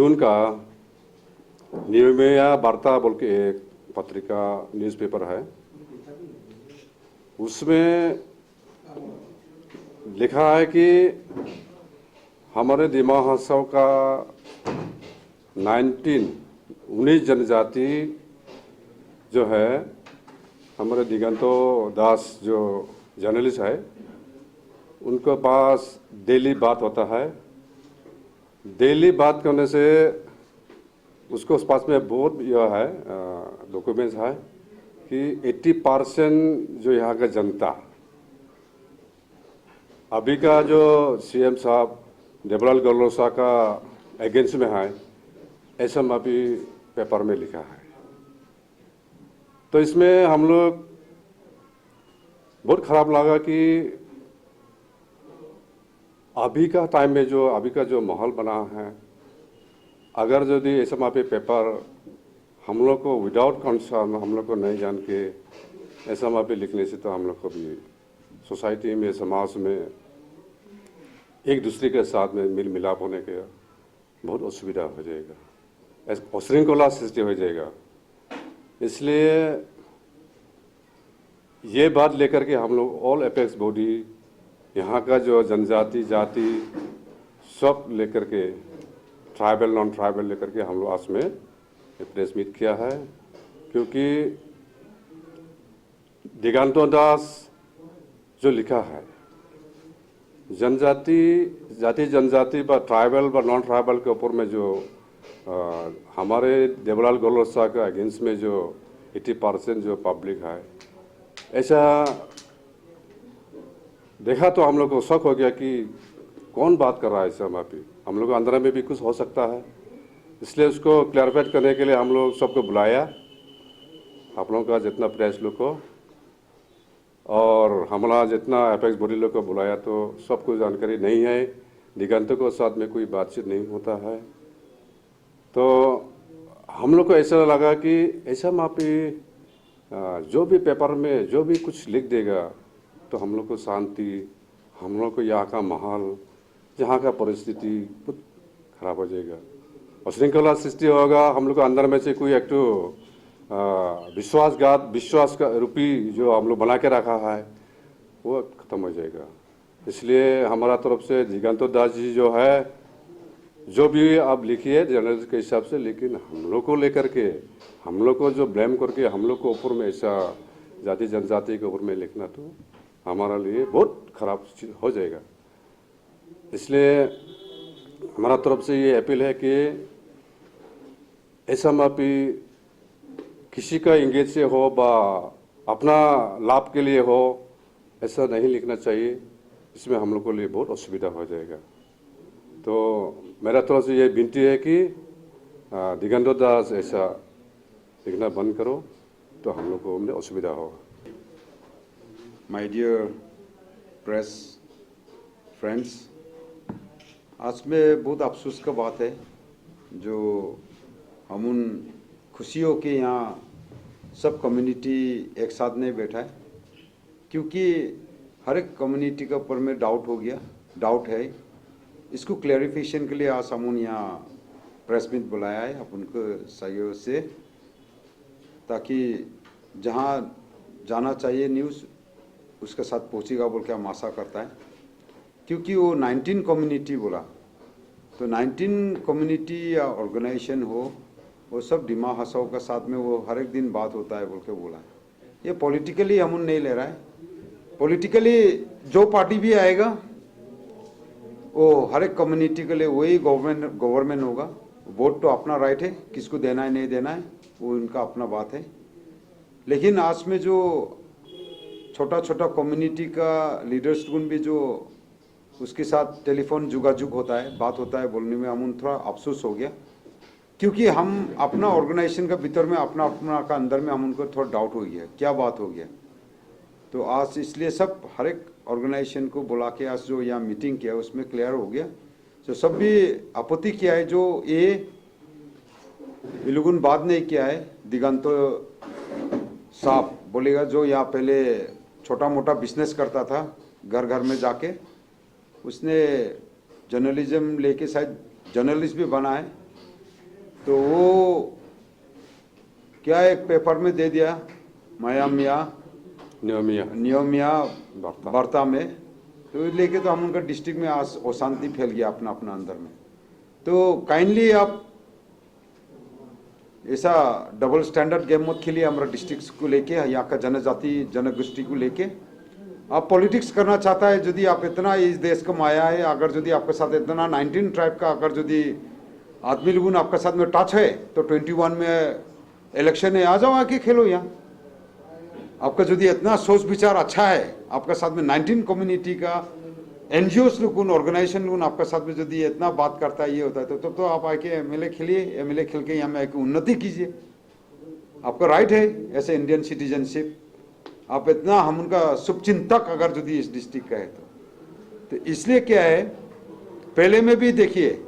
जून का नियमिया वार्ता बोल के एक पत्रिका न्यूज़पेपर है, उसमें लिखा है कि हमारे दिमा महोत्सव का 19 जनजाति जो है, हमारे दिगंतो दास जो जर्नलिस्ट है, उनके पास डेली बात होता है। डेली बात करने से उसको उस पास में बहुत यह है डॉक्यूमेंट्स है कि 80% जो यहाँ का जनता अभी का जो सीएम साहब देवलाल गहलोत का अगेंस्ट में है, ऐसा अभी पेपर में लिखा है। तो इसमें हम लोग बहुत खराब लगा कि अभी का टाइम में जो अभी का जो माहौल बना है, अगर यदि ऐसा पे पेपर हम लोग को विदाउट कंसर्न, हम लोग को नहीं जान के ऐसा पे लिखने से, तो हम लोग को भी सोसाइटी में, समाज में एक दूसरे के साथ में मिल मिलाप होने के बहुत असुविधा हो जाएगा, अश्रृंखला सृष्टि हो जाएगा। इसलिए ये बात लेकर के हम लोग ऑल एपेक्स बॉडी, यहाँ का जो जनजाति जाति सब लेकर के, ट्राइबल नॉन ट्राइबल लेकर के हम लोग आज में प्रेस मीट किया है, क्योंकि दिगंतो दास जो लिखा है, जनजाति व ट्राइबल व नॉन ट्राइबल के ऊपर में जो हमारे देवलाल गहलोत का अगेंस्ट में जो 80% जो पब्लिक है, ऐसा देखा तो हम लोग को शक हो गया कि कौन बात कर रहा है ऐसा माफी। हम लोग अंदर में भी कुछ हो सकता है, इसलिए उसको क्लैरिफाइड करने के लिए हम लोग सबको बुलाया, आप लोगों का जितना प्रेस लोग को और हमारा जितना एपेक्स बॉडी लोग को बुलाया, तो सबको जानकारी नहीं है, दिगंतों के साथ में कोई बातचीत नहीं होता है। तो हम लोग को ऐसा लगा कि ऐसा माफी जो भी पेपर में जो भी कुछ लिख देगा, तो हम लोग को शांति, हम लोग को यहाँ का माहौल, यहाँ का परिस्थिति बहुत खराब हो जाएगा, अश्रृंखला सृष्टि होगा। हम लोग को अंदर में से कोई एक तो विश्वास का रूपी जो हम लोग बना के रखा है, वो खत्म हो जाएगा। इसलिए हमारा तरफ से दिगंतो दास जी जो है, जो भी आप लिखिए जर्नलिस्ट के हिसाब से, लेकिन हम लोग को लेकर के, हम लोग को जो ब्लेम करके हम लोग को ऊपर में ऐसा जाति जनजाति के ऊपर में लिखना, तो हमारा लिए बहुत खराब चीज हो जाएगा। इसलिए हमारा तरफ से ये अपील है कि ऐसा माफी किसी का इंगेज से हो बा अपना लाभ के लिए हो, ऐसा नहीं लिखना चाहिए। इसमें हम लोग को लिए बहुत असुविधा हो जाएगा। तो मेरा तरफ से ये विनती है कि दिगंतो दास ऐसा लिखना बंद करो, तो हम लोग को असुविधा होगा। My dear press friends, आज में बहुत अफसोस का बात है जो हम उन खुशियों के यहाँ सब कम्युनिटी एक साथ नहीं बैठा है, क्योंकि हर एक कम्युनिटी के ऊपर में डाउट है। इसको क्लैरिफिकेशन के लिए आज हम यहाँ प्रेस मीट बुलाया है अब उनको सहयोग से, ताकि जहाँ जाना चाहिए न्यूज़ उसके साथ पहुँचेगा बोल के हम आशा करता है। क्योंकि वो 19 कम्युनिटी बोला, तो 19 कम्युनिटी या ऑर्गेनाइजेशन हो, वो सब दिमा महोत्सव के साथ में वो हर एक दिन बात होता है बोल के बोला। ये पॉलिटिकली हम नहीं ले रहा है। पॉलिटिकली जो पार्टी भी आएगा वो हर एक कम्युनिटी के लिए वही गवर्नमेंट होगा। वोट तो अपना राइट है, किसको देना है नहीं देना है वो उनका अपना बात है। लेकिन आज में जो छोटा छोटा कम्युनिटी का लीडर्स भी जो उसके साथ टेलीफोन जुगाजुग होता है, बात होता है, बोलने में हम थोड़ा अफसोस हो गया, क्योंकि हम अपना ऑर्गेनाइजेशन का भीतर में अपना का अंदर में हम उनको थोड़ा डाउट हो गया क्या बात हो गया। तो आज इसलिए सब हर एक ऑर्गेनाइजेशन को बुला के आज जो यहाँ मीटिंग किया उसमें क्लियर हो गया। तो सब भी आपत्ति किया है, जो ये बिल्कुल बात नहीं किया है। दिगंतो साहब बोलेगा जो यहाँ पहले छोटा मोटा बिजनेस करता था घर घर में जाके, उसने जर्नलिज्म लेके शायद जर्नलिस्ट भी बना है, तो वो क्या एक पेपर में दे दिया मायामिया नियमिया नियमिया वार्ता। वार्ता में, तो लेके तो हम उनका डिस्ट्रिक्ट में आज अशांति फैल गया अपना अपना अंदर में। तो काइंडली आप ऐसा डबल स्टैंडर्ड गेम मत खेलिए हमारा डिस्ट्रिक्ट को लेके, यहाँ का जनजाति जनगोष्ठी को लेके। आप पॉलिटिक्स करना चाहता है, यदि आप इतना इस देश का माया है, अगर यदि आपके साथ इतना 19 ट्राइब का अगर यदि आदमी लोगों आपके साथ में टच है, तो 21 में इलेक्शन है, आ जाओ आके खेलो यहाँ। आपका यदि इतना सोच विचार अच्छा है, आपके साथ में 19 कम्युनिटी का एनजीओस लोग ऑर्गेनाइजेशन लोग आपके साथ में यदि इतना बात करता है, ये होता है, तो आप आके एमएलए खेलिए, एमएलए खेल के यहाँ में आके उन्नति कीजिए, आपका राइट है ऐसे इंडियन सिटीजनशिप। आप इतना हम उनका शुभचिंतक अगर यदि इस डिस्ट्रिक्ट का है तो इसलिए क्या है, पहले में भी देखिए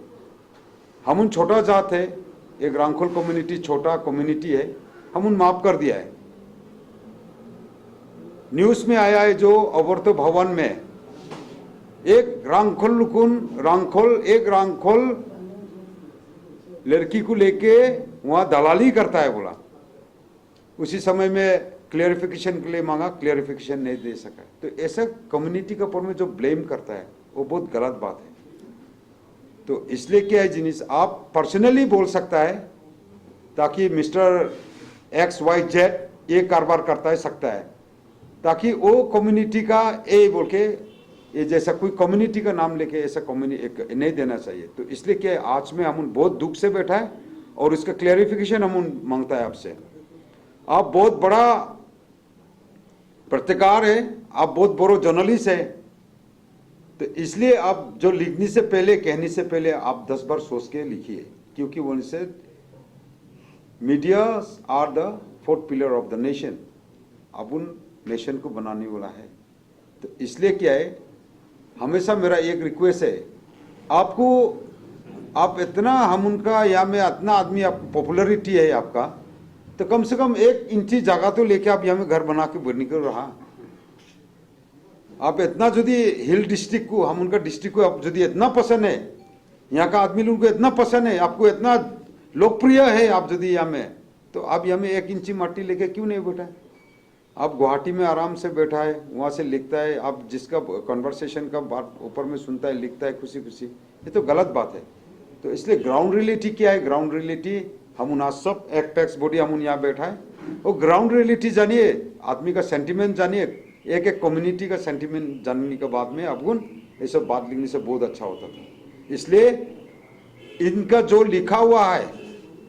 हम उन छोटा जात है, एक रांखोल कम्युनिटी छोटा कम्युनिटी है, हम उन माफ कर दिया है। न्यूज में आया है जो अवर्त भवन में एक रांखोल लड़की को लेके वहां दलाली करता है बोला। उसी समय में क्लियरिफिकेशन के लिए मांगा, क्लियरिफिकेशन नहीं दे सका। तो ऐसा कम्युनिटी के ऊपर में जो ब्लेम करता है वो बहुत गलत बात है। तो इसलिए क्या है जिनिस आप पर्सनली बोल सकता है, ताकि मिस्टर XYZ ये कारोबार करता है सकता है, ताकि वो कम्युनिटी का ए बोल के ये जैसा कोई कम्युनिटी का नाम लेके ऐसा कम्युनिटी नहीं देना चाहिए। तो इसलिए क्या आज में हम बहुत दुख से बैठा है और इसका क्लियरिफिकेशन हम मांगता है आपसे। आप बहुत बड़ा पत्रकार है, आप बहुत बड़ो जर्नलिस्ट है, तो इसलिए आप जो लिखने से पहले कहने से पहले आप 10 बार सोच के लिखिए, क्योंकि वो से media are the 4th pillar of the nation. अब उन नेशन को बनाने वाला है। तो इसलिए क्या है, हमेशा मेरा एक रिक्वेस्ट है आपको, आप इतना हम उनका यहाँ में इतना आदमी आप पॉपुलरिटी है आपका, तो कम से कम 1 इंची जगह तो लेके आप यहाँ में घर बना के निकल रहा। आप इतना यदि हिल डिस्ट्रिक्ट को हम उनका डिस्ट्रिक्ट को आप यदि इतना पसंद है, यहाँ का आदमी लोगों को इतना पसंद है, आपको इतना लोकप्रिय है आप यदि यहाँ में, तो आप यहाँ में 1 इंची माटी लेके क्यों नहीं बैठा है? आप गुवाहाटी में आराम से बैठा है, वहाँ से लिखता है, आप जिसका कन्वर्सेशन का बात ऊपर में सुनता है, लिखता है खुशी खुशी, ये तो गलत बात है। तो इसलिए ग्राउंड रियलिटी क्या है, ग्राउंड रियलिटी हम उन आज सब एक्ट बॉडी हम उन यहाँ बैठा है, वो ग्राउंड रियलिटी जानिए, आदमी का सेंटिमेंट जानिए, एक एक कम्युनिटी का सेंटिमेंट जानने के बाद में अब उन ये सब बात लिखने से बहुत अच्छा होता था। इसलिए इनका जो लिखा हुआ है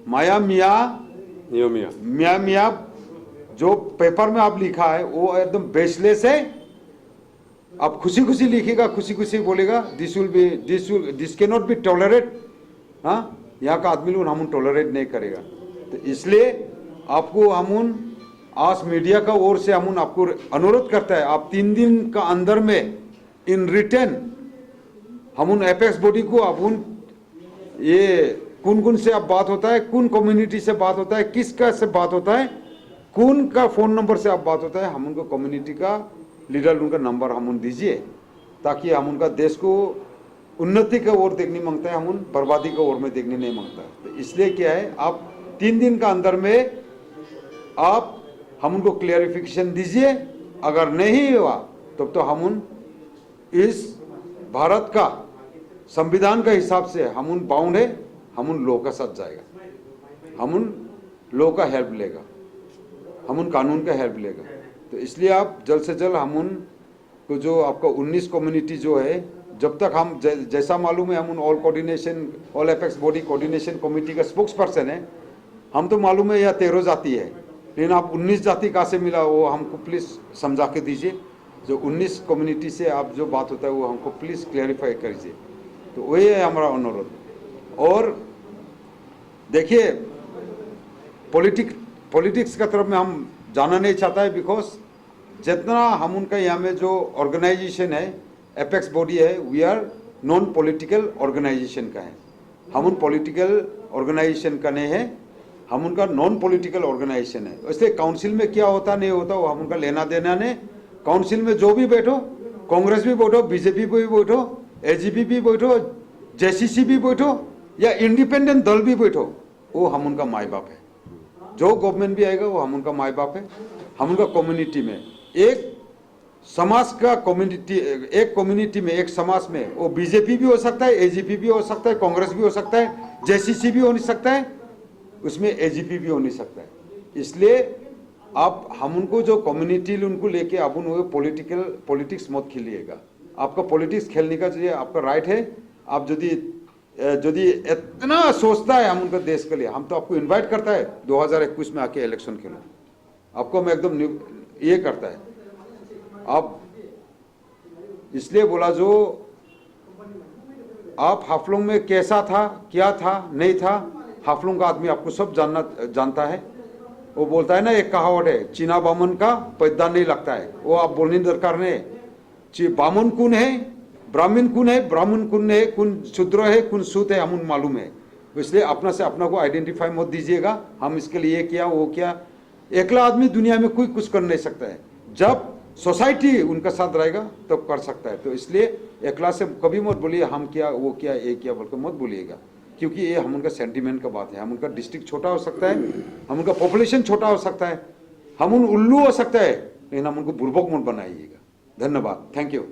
माया मिया जो पेपर में आप लिखा है वो एकदम बेसलेस है। आप खुशी खुशी लिखेगा, खुशी खुशी बोलेगा, this can not be tolerate. हाँ, यहाँ का आदमी लोग हम टॉलरेट नहीं करेगा। तो इसलिए आपको हम आज मीडिया का ओर से हम आपको अनुरोध करता है, आप 3 दिन का अंदर में इन रिटर्न हम एपेक्स बॉडी को आप ये कौन से आप बात होता है, कौन कम्युनिटी से बात होता है, किसका से बात होता है, कौन का फोन नंबर से आप बात होता है, हम उनको कम्युनिटी का लीडर उनका नंबर हम उन दीजिए, ताकि हम उनका देश को उन्नति का ओर देखने मांगता है, हम उन बर्बादी का ओर में देखने नहीं मांगता। तो इसलिए क्या है, आप 3 दिन का अंदर में आप हम उनको क्लियरिफिकेशन दीजिए। अगर नहीं हुआ तब तो हम उन इस भारत का संविधान का हिसाब से हम उन बाउंड है, हम उन लोगों का साथ जाएगा, हम उन लोगों का हेल्प लेगा, हम उन कानून का हेल्प लेगा। तो इसलिए आप जल्द से जल्द हम उन को जो आपका 19 कम्युनिटी जो है, जब तक हम जैसा मालूम है हम उन all apex body coordination committee का स्पोक्स पर्सन है, हम तो मालूम है यह 13 जाति है, लेकिन आप 19 जाति कहाँ से मिला वो हमको प्लीज़ समझा के दीजिए। जो 19 कम्युनिटी से आप जो बात होता है वो हमको प्लीज़ क्लैरिफाई करिए। तो वही है हमारा अनुरोध। और देखिए पॉलिटिक्स का तरफ में हम जाना नहीं चाहता है, बिकॉज जितना हम उनका यहाँ में जो ऑर्गेनाइजेशन है एपेक्स बॉडी है, we are non political organisation का है, हम उन पॉलिटिकल ऑर्गेनाइजेशन का नहीं है, हम उनका नॉन पॉलिटिकल ऑर्गेनाइजेशन है। इसलिए काउंसिल में क्या होता नहीं होता वो हम उनका लेना देना नहीं। काउंसिल में जो भी बैठो, कांग्रेस भी बैठो, बीजेपी भी बैठो, एजीपी भी बैठो, जेसीसी भी बैठो या इंडिपेंडेंट दल भी बैठो, वो हम उनका माई बाप है। जो गवर्नमेंट भी आएगा वो हम उनका माई बाप है। हम उनका कम्युनिटी में एक समाज का कम्युनिटी, एक कम्युनिटी में, एक समाज में, वो बीजेपी भी हो सकता है, एजीपी भी हो सकता है, कांग्रेस भी हो सकता है, जेसीसी भी हो नहीं सकता है, उसमें एजीपी भी हो नहीं सकता है। इसलिए आप हम उनको जो कम्युनिटी उनको लेके आप उनको पॉलिटिक्स मत खेलिएगा। आपका पॉलिटिक्स खेलने का जो आपका राइट है। आप यदि इतना सोचता है हम उनका देश के लिए, हम तो आपको इनवाइट करता है 2021 में आके इलेक्शन खेलो। आपको मैं एकदम ये करता है। आप इसलिए बोला जो आप हाफलोंग में कैसा था, क्या था, नहीं था, हाफलोंग का आदमी आपको सब जानता है। वो बोलता है ना, एक कहावत है, चीना बामन का पैदा नहीं लगता है। वो आप बोलने दरकार नहीं। बामन कौन है, ब्राह्मण कौन है, ब्राह्मण कौन है, कौन शूद्र है, कौन सूत है, हम मालूम है। इसलिए अपना से अपना को आइडेंटिफाई मत दीजिएगा। हम इसके लिए ये किया वो किया। एकला आदमी दुनिया में कोई कुछ कर नहीं सकता है। जब सोसाइटी उनका साथ रहेगा तो कर सकता है। तो इसलिए एकला से कभी मत बोलिए हम किया वो किया ये किया बोलकर मत बोलिएगा, क्योंकि ये हम उनका सेंटीमेंट का बात है। हम उनका डिस्ट्रिक्ट छोटा हो सकता है, हम उनका पॉपुलेशन छोटा हो सकता है, हम उन उल्लू हो सकता है, लेकिन हम उनको बुर्बक मत बनाइएगा। धन्यवाद, थैंक यू।